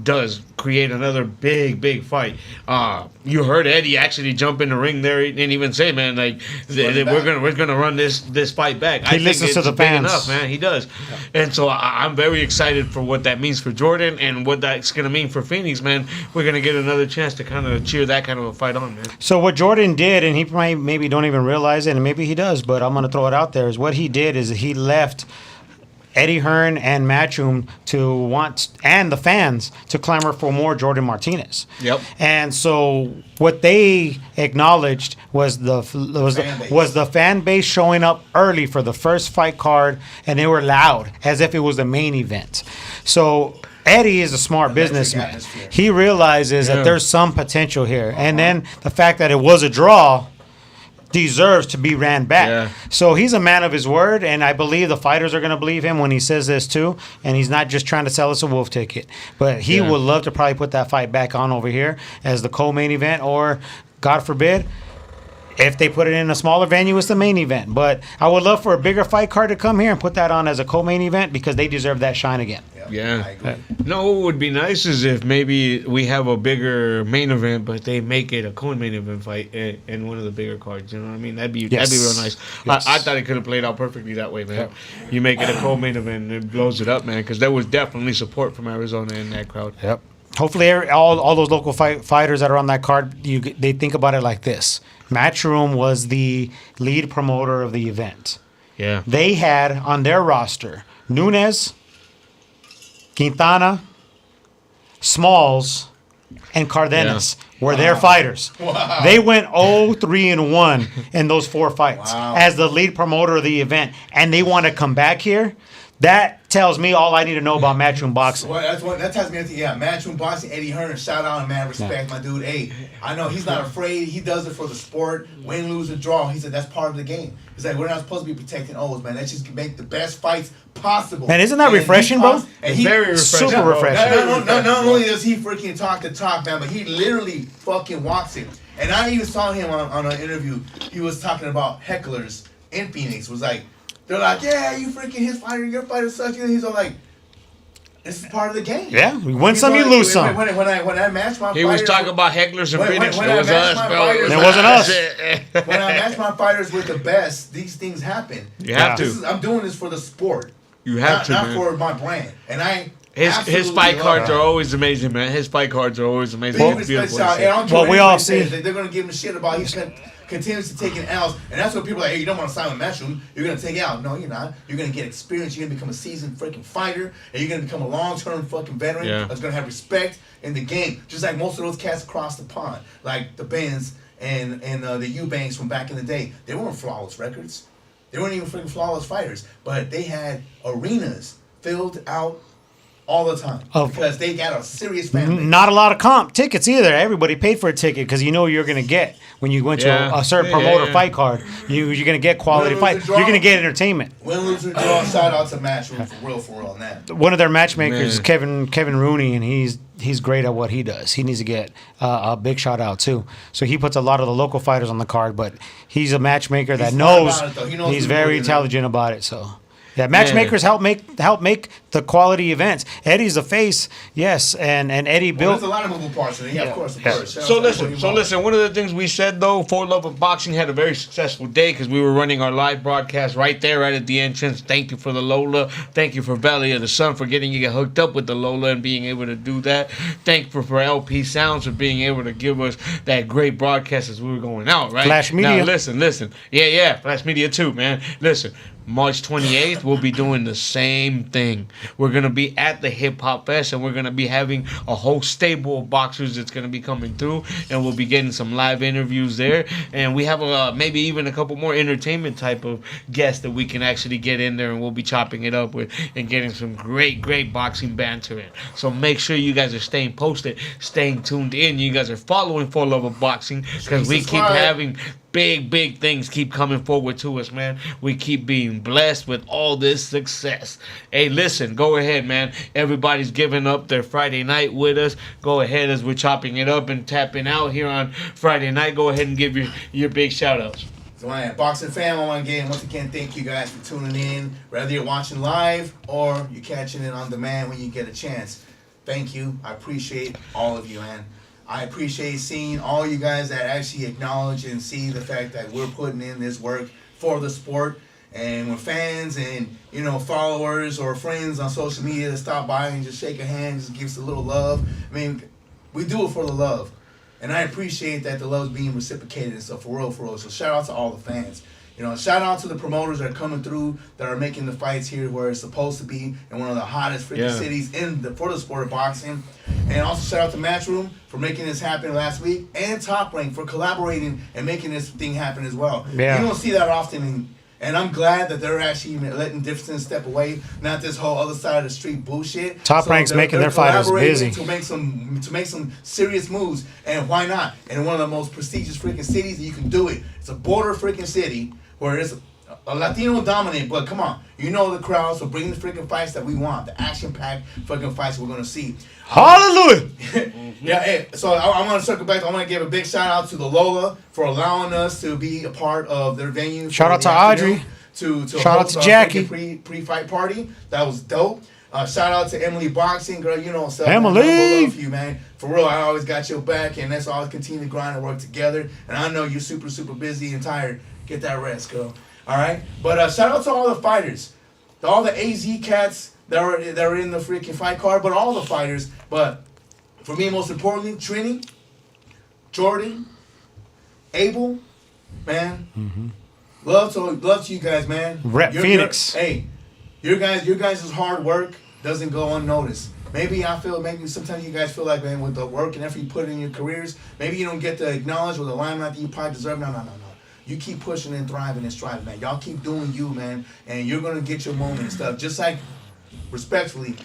Does create another big fight. You heard Eddie actually jump in the ring there and even say, "Man, like we're gonna run this fight back." He listens to the fans, enough, man. He does, and so I'm very excited for what that means for Jordan and what that's gonna mean for Phoenix, man. We're gonna get another chance to kind of cheer that kind of a fight on, man. So what Jordan did, and he maybe don't even realize it, and maybe he does, but I'm gonna throw it out there. Is what he did is he left Eddie Hearn and Matchroom and the fans to clamor for more Jordan Martinez. Yep. And so what they acknowledged was the fan base showing up early for the first fight card, and they were loud as if it was the main event. So Eddie is a smart businessman. He realizes that there's some potential here, and then the fact that it was a draw deserves to be ran back. Yeah. So he's a man of his word, and I believe the fighters are going to believe him when he says this too, and he's not just trying to sell us a wolf ticket. But he would love to probably put that fight back on over here as the co-main event, or, God forbid, if they put it in a smaller venue, it's the main event. But I would love for a bigger fight card to come here and put that on as a co-main event because they deserve that shine again. Yeah. I agree. No, what would be nice is if maybe we have a bigger main event, but they make it a co-main event fight in one of the bigger cards. You know what I mean? That'd be real nice. Yes. I thought it could have played out perfectly that way, man. You make it a co-main event and it blows it up, man, because there was definitely support from Arizona in that crowd. Yep. Hopefully, all those local fighters that are on that card, they think about it like this. Matchroom was the lead promoter of the event. Yeah. They had on their roster Nunes, Quintana, Smalls, and Cardenas were their fighters. Wow. They went 0-3-1 in those 4 fights as the lead promoter of the event, and they want to come back here. That tells me all I need to know about Matchroom Boxing. Well, that tells me anything. Yeah, Matchroom Boxing, Eddie Hearn, shout out and man, respect my dude. Hey, I know he's not afraid. He does it for the sport. Win, lose, or draw. He said that's part of the game. He's like, we're not supposed to be protecting O's, man. Let's just make the best fights possible. Man, isn't that refreshing, bro? Very refreshing. Super refreshing. Not only does he freaking talk the talk, man, but he literally fucking walks it. And I even saw him on an interview. He was talking about hecklers in Phoenix. Was like, they're like, yeah, you freaking his fighter, your fighter sucks. And he's all like, this is part of the game. Yeah, you win some, you lose some. When I match my He was talking about hecklers and Phoenix. It was us, bro. It wasn't us. When I match my fighters with the best, these things happen. You have to. I'm doing this for the sport. You have to, not man. for my brand. And His fight cards are always amazing, man. His fight cards are always amazing. It's beautiful. Well, we all see they're gonna give him shit about he continues to take L's, and that's what people are like. Hey, you don't want to sign with Matchroom, you're gonna take out. No, you're not. You're gonna get experience. You're gonna become a seasoned freaking fighter, and you're gonna become a long-term fucking veteran that's gonna have respect in the game. Just like most of those cats across the pond, like the Benz and the Eubanks from back in the day. They weren't flawless records. They weren't even freaking flawless fighters, but they had arenas filled out all the time because they got a serious fan base. Not a lot of comp tickets either. Everybody paid for a ticket because you know you're going to get, when you went to a certain promoter fight card, you're going to get quality fight. You're going to get entertainment. Win, lose, or draw, shout out to Matchroom for real on that. One of their matchmakers is Kevin Rooney, and he's great at what he does. He needs to get a big shout out too. So he puts a lot of the local fighters on the card, but he's a matchmaker that knows he's very intelligent about it. So. Yeah, matchmakers help make the quality events. Eddie's the face, yes, and Eddie built. There's a lot of moving parts in it. Yeah, of course. So listen. One of the things we said though, 4luvofboxing had a very successful day because we were running our live broadcast right there, right at the entrance. Thank you for the Lola. Thank you for Valley of the Sun for getting you hooked up with the Lola and being able to do that. Thank you for LP Sounds for being able to give us that great broadcast as we were going out. Right. Flash Media. Now listen. Yeah. Flash Media too, man. Listen. March 28th, we'll be doing the same thing. We're going to be at the Hip Hop Fest, and we're going to be having a whole stable of boxers that's going to be coming through, and we'll be getting some live interviews there. And we have maybe even a couple more entertainment type of guests that we can actually get in there, and we'll be chopping it up with and getting some great boxing banter in. So make sure you guys are staying posted, staying tuned in. You guys are following 4luvofboxing because we keep having big things keep coming forward to us, man. We keep being blessed with all this success. Hey, listen, go ahead, man. Everybody's giving up their Friday night with us. Go ahead as we're chopping it up and tapping out here on Friday night. Go ahead and give your big shout-outs. So, Boxing fam, I want to once again thank you guys for tuning in, whether you're watching live or you're catching it on demand when you get a chance. Thank you. I appreciate all of you, man. I appreciate seeing all you guys that actually acknowledge and see the fact that we're putting in this work for the sport. And when fans and, followers or friends on social media that stop by and just shake a hand, just give us a little love. I mean, we do it for the love. And I appreciate that the love's being reciprocated and stuff, for real. So shout out to all the fans. Shout out to the promoters that are coming through, that are making the fights here where it's supposed to be, in one of the hottest freaking cities for the sport of boxing. And also shout out to Matchroom for making this happen last week, and Top Rank for collaborating and making this thing happen as well. Yeah. You don't see that often, and I'm glad that they're actually letting Dixon step away, not this whole other side of the street bullshit. Top Rank's making their fighters busy to make some serious moves, and why not? In one of the most prestigious freaking cities, you can do it. It's a border freaking city where it's a Latino dominant, but come on, the crowd, so bring the freaking fights that we want, the action-packed freaking fights we're gonna see. Hallelujah! Yeah, hey, so I want to circle back. I want to give a big shout out to the Lola for allowing us to be a part of their venue. Shout out to Audrey. To shout out to Jackie. Pre-fight party. That was dope. Shout out to Emily Boxing, girl. So Emily, I love you, man. For real, I always got your back, and let's always continue to grind and work together. And I know you're super busy and tired. Get that rest, girl. All right. But shout out to all the fighters, all the AZ cats that are in the freaking fight card, but all the fighters. But for me, most importantly, Trini, Jordan, Abel, man. Mm-hmm. Love to you guys, man. Rep Phoenix. Your guys' hard work doesn't go unnoticed. Maybe sometimes you guys feel like, man, with the work and effort you put in your careers, maybe you don't get the acknowledgement or the limelight that you probably deserve. No. You keep pushing and thriving and striving, man. Y'all keep doing you, man, and you're gonna get your moment and stuff. Just like, respectfully,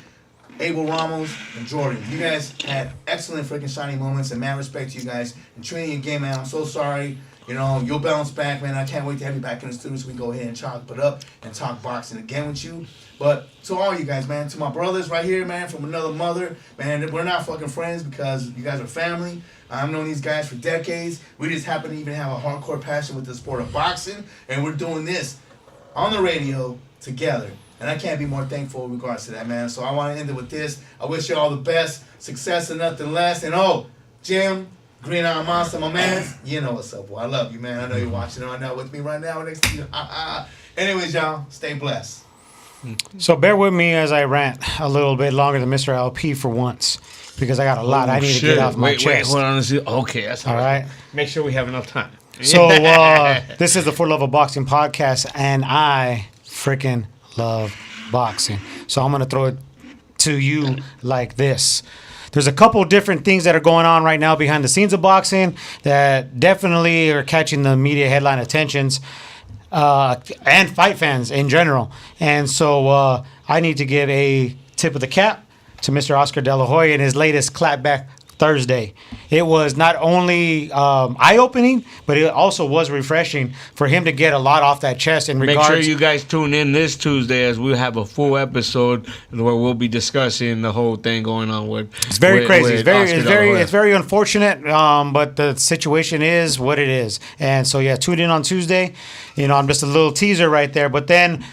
Abel Ramos and Jordan, you guys had excellent freaking shining moments, and mad respect to you guys. And Trini, again, man, I'm so sorry. You'll bounce back, man. I can't wait to have you back in the studio so we can go ahead and chop it up and talk boxing again with you. But to all you guys, man, to my brothers right here, man, from another mother, man, we're not fucking friends because you guys are family. I've known these guys for decades. We just happen to even have a hardcore passion with the sport of boxing, and we're doing this on the radio together. And I can't be more thankful in regards to that, man. So I want to end it with this. I wish you all the best, success and nothing less. And Jim, Green Eye Monster, my man, you know what's up, boy. I love you, man. I know you're watching right now with me right now next to you. Anyways, y'all, stay blessed. So bear with me as I rant a little bit longer than Mr. LP for once, because I got a lot I need to get off my chest. Wait, hold on. Okay, that's all right. Make sure we have enough time. So this is the 4luvofboxing podcast, and I freaking love boxing. So I'm going to throw it to you like this. There's a couple different things that are going on right now behind the scenes of boxing that definitely are catching the media headline attentions and fight fans in general. And so I need to give a tip of the cap to Mr. Oscar De La Hoya in his latest Clapback Thursday. It was not only eye-opening, but it also was refreshing for him to get a lot off that chest in regards. Make sure you guys tune in this Tuesday as we'll have a full episode where we'll be discussing the whole thing going on with. It's very crazy. It's very unfortunate, but the situation is what it is. And so tune in on Tuesday. I'm just a little teaser right there. But then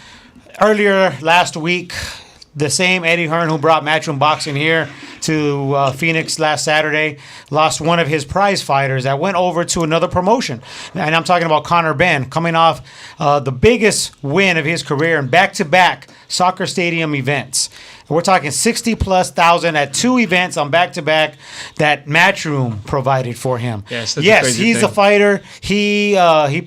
earlier last week, the same Eddie Hearn who brought Matchroom Boxing here to Phoenix last Saturday lost one of his prize fighters that went over to another promotion. And I'm talking about Conor Benn, coming off the biggest win of his career in back-to-back soccer stadium events. We're talking 60,000+ at 2 events on back-to-back that Matchroom provided for him. Yes, he's a fighter. He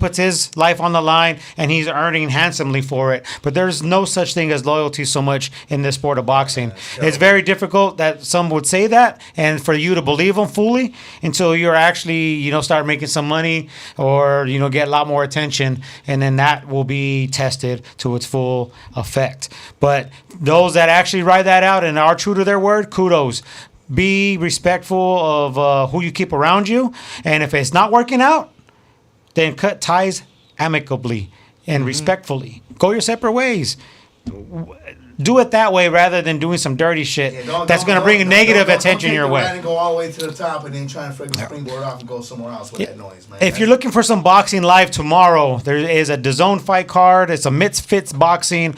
puts his life on the line, and he's earning handsomely for it. But there's no such thing as loyalty so much in this sport of boxing. It's very difficult that some would say that, and for you to believe them fully until you're actually, start making some money or, get a lot more attention, and then that will be tested to its full effect. But those that actually ride that out and are true to their word, kudos. Be respectful of who you keep around you, and if it's not working out, then cut ties amicably and respectfully. Go your separate ways. Do it that way rather than doing some dirty shit that's going to bring negative attention your way. And go all the way to the top and then try and freaking springboard off and go somewhere else with that noise, man. If you're looking for some boxing live tomorrow, there is a DAZN fight card. It's a Misfits boxing.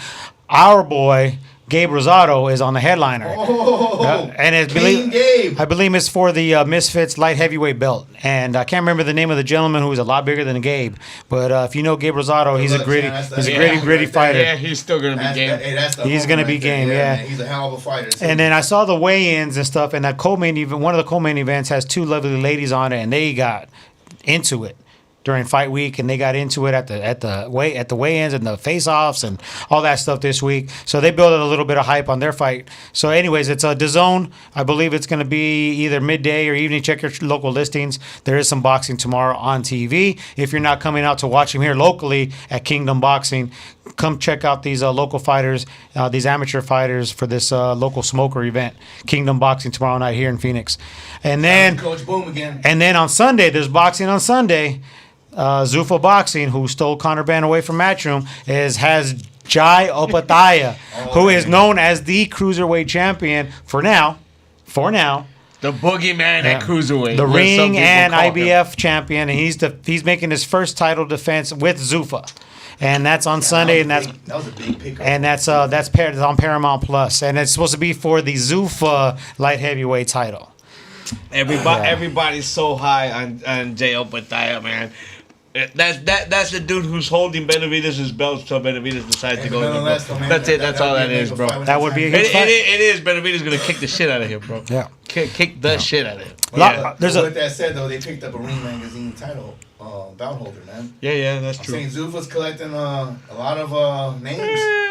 Our boy Gabe Rosado is on the headliner. And I believe it's for the Misfits light heavyweight belt. And I can't remember the name of the gentleman who's a lot bigger than Gabe. But if you know Gabe Rosado, he's a gritty fighter. Yeah, he's still going to be game. He's going to be game, yeah. He's a hell of a fighter. Too. And then I saw the weigh-ins and stuff, and that co-main event, one of the co-main events has two lovely ladies on it, and they got into it during fight week, and they got into it at the weigh-ins and the face-offs and all that stuff this week. So they built a little bit of hype on their fight. So anyways, it's a DAZN. I believe it's going to be either midday or evening. Check your local listings. There is some boxing tomorrow on TV. If you're not coming out to watch them here locally at Kingdom Boxing, come check out these local fighters, these amateur fighters for this local smoker event, Kingdom Boxing tomorrow night here in Phoenix. And then Coach Boom again. And then on Sunday, there's boxing on Sunday. Zuffa Boxing, who stole Conor Benn away from Matchroom, has Jai Opataya, who is known as the cruiserweight champion for now. The boogeyman at cruiserweight. The ring and IBF champion, and he's making his first title defense with Zuffa. And that's on Sunday, and that was a big pickup. And that's on Paramount Plus, and it's supposed to be for the Zuffa light heavyweight title. Everybody's so high on Jai Opataya, man. That's the dude who's holding Benavidez' belt till Benavidez decides to go. That's it. That's all that is, bro. That would be a huge fight. It is. Benavidez gonna kick the shit out of him, bro. Yeah. Kick the shit out of him. With that said, though, they picked up a Ring Magazine title bout holder, man. Yeah, that's true. I'm saying Zuffa's collecting a lot of names.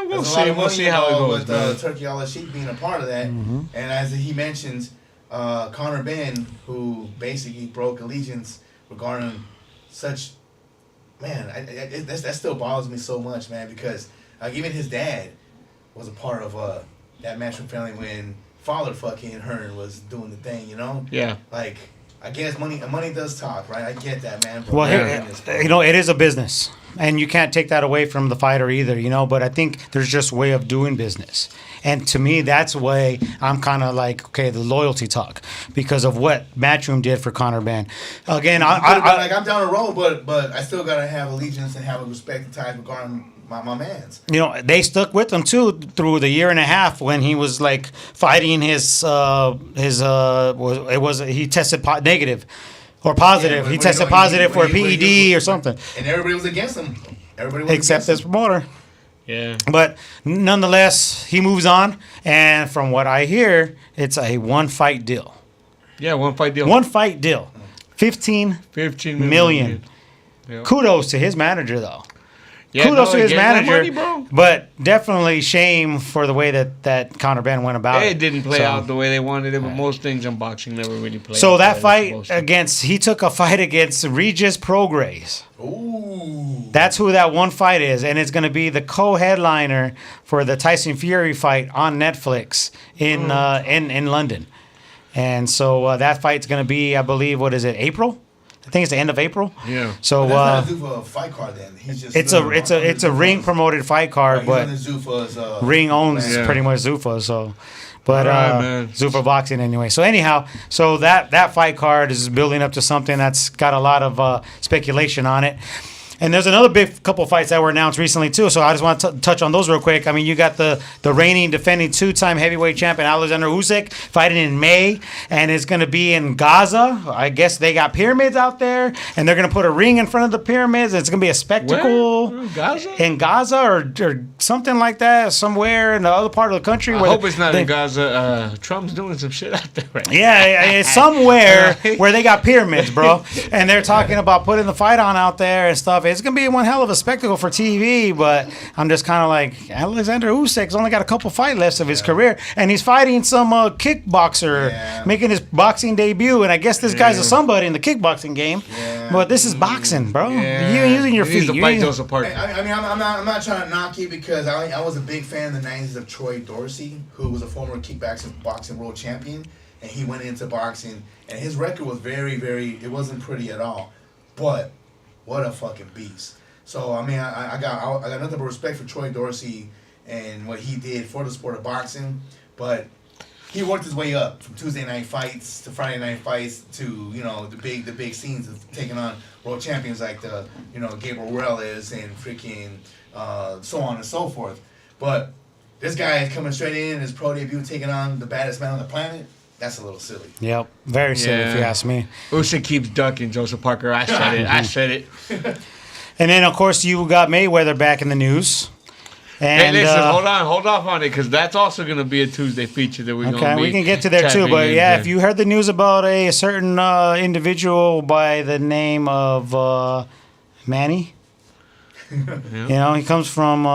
We'll see how it goes. With Turkey Al-Sheikh being a part of that, and as he mentions, Conor Benn, who basically broke allegiance regarding such. Man, that still bothers me so much, man, because even his dad was a part of that Matchroom family when Fowler fucking Hearn was doing the thing, you know? Yeah. Like, I guess money does talk, right? I get that, man. Well, it is a business, and you can't take that away from the fighter either, you know? But I think there's just a way of doing business. And to me, that's why I'm kind of like, okay, the loyalty talk because of what Matchroom did for Conor Benn. Again, I'm down the road, but I still gotta have allegiance and have a respect and ties regarding my man's. You know, they stuck with him too through the year and a half when he was like fighting he tested negative or positive. He tested positive for a PED or something. And everybody was against him. Except his promoter. Yeah. But nonetheless, he moves on, and from what I hear, it's a one-fight deal. Yeah, one-fight deal. 15 million. Yeah. Kudos to his manager, though. Yeah, Kudos to his manager, money, bro. But definitely shame for the way that Conor Benn went about it. It didn't play out the way they wanted it, but most things in boxing never really play out. So that fight he took a fight against Regis Prograis. Ooh. That's who that one fight is, and it's going to be the co-headliner for the Tyson Fury fight on Netflix in London. And so that fight's going to be, I believe, what is it, April? I think it's the end of April. Yeah. So that's not a fight card then. He's just it's a ring promoted fight card, but Ring owns pretty much Zuffa, so. But Zuffa Boxing anyway. So anyhow, that fight card is building up to something that's got a lot of speculation on it. And there's another big couple fights that were announced recently too. So I just want to touch on those real quick. I mean, you got the reigning, defending two-time heavyweight champion Alexander Usyk fighting in May, and it's going to be in Gaza. I guess they got pyramids out there, and they're going to put a ring in front of the pyramids. And it's going to be a spectacle. Where? Gaza? In Gaza or something like that, somewhere in the other part of the country. I hope it's not in Gaza. Trump's doing some shit out there right now. Yeah, it's somewhere where they got pyramids, bro. And they're talking about putting the fight on out there and stuff. It's going to be one hell of a spectacle for TV, but I'm just kind of like, Alexander Usyk's only got a couple fight left of his career, and he's fighting some kickboxer, making his boxing debut, and I guess this guy's a somebody in the kickboxing game, but this is boxing, bro. You're using your feet. I'm not trying to knock you because I was a big fan in the 90s of Troy Dorsey, who was a former boxing world champion, and he went into boxing, and his record was very, very, it wasn't pretty at all, but What a fucking beast. So, I mean, I got nothing but respect for Troy Dorsey and what he did for the sport of boxing. But he worked his way up from Tuesday night fights to Friday night fights to, you know, the big scenes of taking on world champions like the, you know, Gabriel Morales and freaking so on and so forth. But this guy is coming straight in his pro debut, taking on the baddest man on the planet. That's a little silly. Yep, very silly if you ask me. Usyk keeps ducking Joseph Parker. I said it. I said it. And then, of course, you got Mayweather back in the news. And, hey, listen, hold off on it, because that's also going to be a Tuesday feature that we're going to be. Okay, we can get to there too. But yeah, if you heard the news about a certain individual by the name of Manny, you know, he comes from.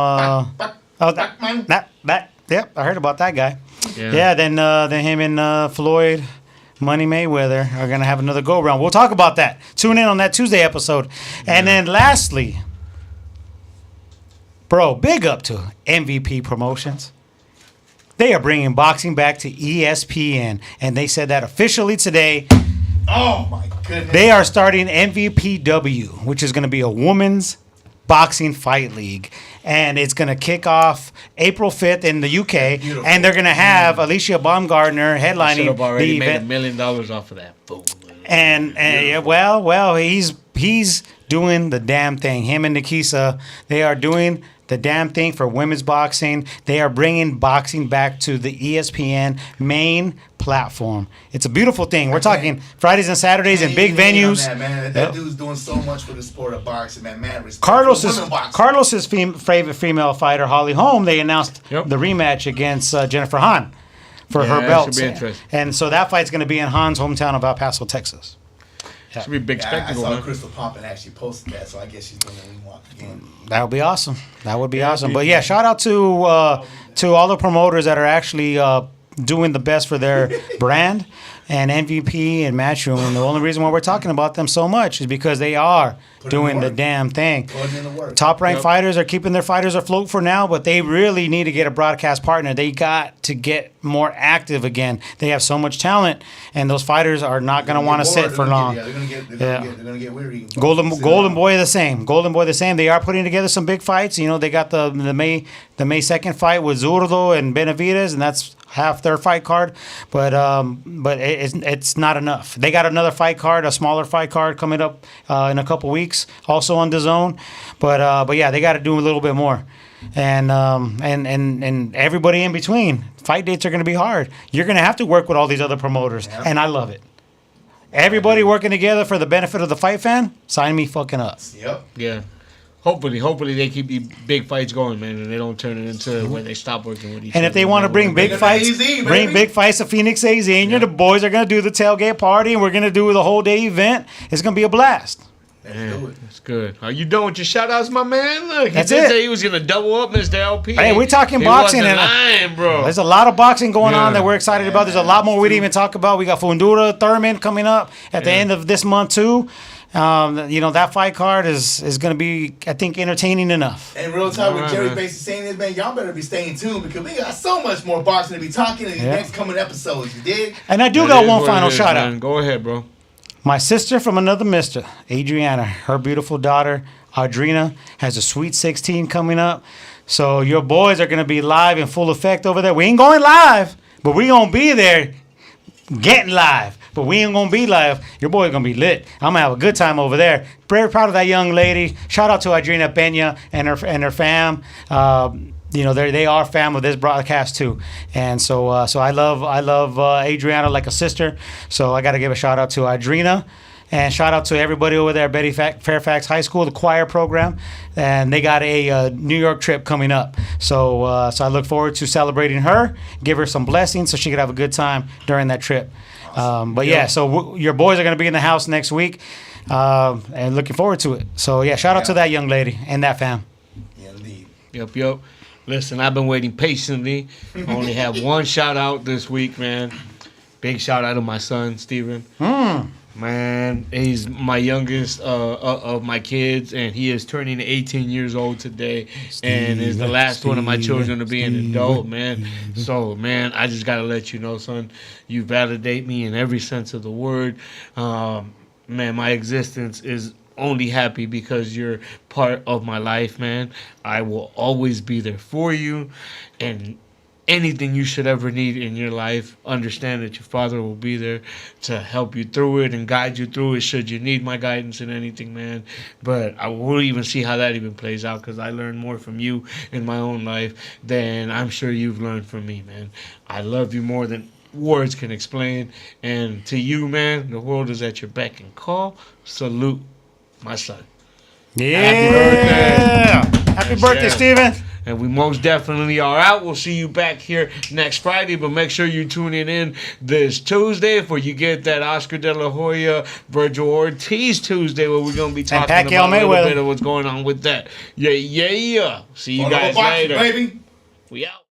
Yep, I heard about that guy. Yeah, then him and Floyd Money Mayweather are going to have another go-round. We'll talk about that. Tune in on that Tuesday episode. And then lastly, bro, big up to MVP Promotions. They are bringing boxing back to ESPN, and they said that officially today. Oh, my goodness. They are starting MVPW, which is going to be a women's boxing fight league, and it's going to kick off April 5th in the UK. Beautiful. And they're going to have Alicia Baumgartner headlining should have already the event. made $1 million off of that. Boom. And well, he's doing the damn thing. Him and Nikisa, they are doing the damn thing for women's boxing. They are bringing boxing back to the ESPN main platform. It's a beautiful thing. We're talking Fridays and Saturdays in big venues. That dude's doing so much for the sport of boxing, man. Mad respect. Carlos's favorite female fighter, Holly Holm, they announced the rematch against Jennifer Hahn for her belt. And so that fight's going to be in Hahn's hometown of El Paso, Texas. Should be a big spectacle. I saw Crystal Poppin actually posted that, so I guess she's doing the ring walk again. That would be awesome. That would be awesome. But yeah, shout out to all the promoters that are actually doing the best for their brand, and MVP and Matchroom. And the only reason why we're talking about them so much is because they are doing the damn thing. Top ranked fighters are keeping their fighters afloat for now, but they really need to get a broadcast partner. They got to get more active again. They have so much talent, and those fighters are not going to want to sit for long. They're going to get weary. Golden Boy the same. Golden Boy the same. They are putting together some big fights. You know, they got the May 2nd fight with Zurdo and Benavidez, and that's half their fight card, but it's not enough. They got another fight card, a smaller fight card coming up in a couple weeks, also on DAZN. But yeah, they got to do a little bit more, and everybody in between. Fight dates are going to be hard. You're going to have to work with all these other promoters, and I love it. Everybody working together for the benefit of the fight fan. Sign me fucking up. Yep. Yeah. Hopefully they keep these big fights going, man, and they don't turn it into when they stop working with each other. And if they want to bring big fights, bring big fights to Phoenix AZ, and the boys are going to do the tailgate party, and we're going to do the whole day event. It's going to be a blast. That's good. Are you done with your shout-outs, my man? Look, he did say he was going to double up Mr. LP. Hey, we're talking boxing. He wasn't lying, bro. There's a lot of boxing going on that we're excited about. There's a lot more we didn't even talk about. We got Fundura Thurman coming up at the end of this month, too. You know, that fight card is going to be, I think, entertaining enough. And real talk, with Jerry basically saying this, man, y'all better be staying tuned, because we got so much more boxing to be talking in these next coming episodes, you dig? And I do got one final shout out. Go ahead, bro. My sister from another mister, Adriana, her beautiful daughter, Audrina, has a Sweet 16 coming up. So your boys are going to be live in full effect over there. We ain't going live, but we going to be there getting live. But we ain't going to be live. Your boy's going to be lit. I'm going to have a good time over there. Very proud of that young lady. Shout out to Adriana Pena and her fam. You know, they are fan of this broadcast too, and so I love Adriana like a sister. So I got to give a shout out to Adrina, and shout out to everybody over there at Betty Fairfax High School, the choir program, and they got a New York trip coming up. So I look forward to celebrating her, give her some blessings so she could have a good time during that trip. But yeah, so your boys are going to be in the house next week, and looking forward to it. So yeah, shout out to that young lady and that fam. Yeah, indeed. Yep. Listen, I've been waiting patiently. Only have one shout out this week, man. Big shout out to my son, Steven. Man, he's my youngest of my kids, and he is turning 18 years old today, and is the last one of my children to be an adult, man. So, man, I just got to let you know, son, you validate me in every sense of the word. Man, my existence is only happy because you're part of my life, man. I will always be there for you, and anything you should ever need in your life, understand that your father will be there to help you through it and guide you through it should you need my guidance in anything, man. But I won't even see how that even plays out because I learned more from you in my own life than I'm sure you've learned from me, man. I love you more than words can explain. And to you, man, the world is at your beck and call. Salute, my son. Yeah. Happy birthday. Happy birthday, Steven. And we most definitely are out. We'll see you back here next Friday, but make sure you tune in this Tuesday for you get that Oscar De La Hoya, Virgil Ortiz Tuesday, where we're going to be talking about a little bit of what's going on with that. Yeah. See you guys later. Baby. We out.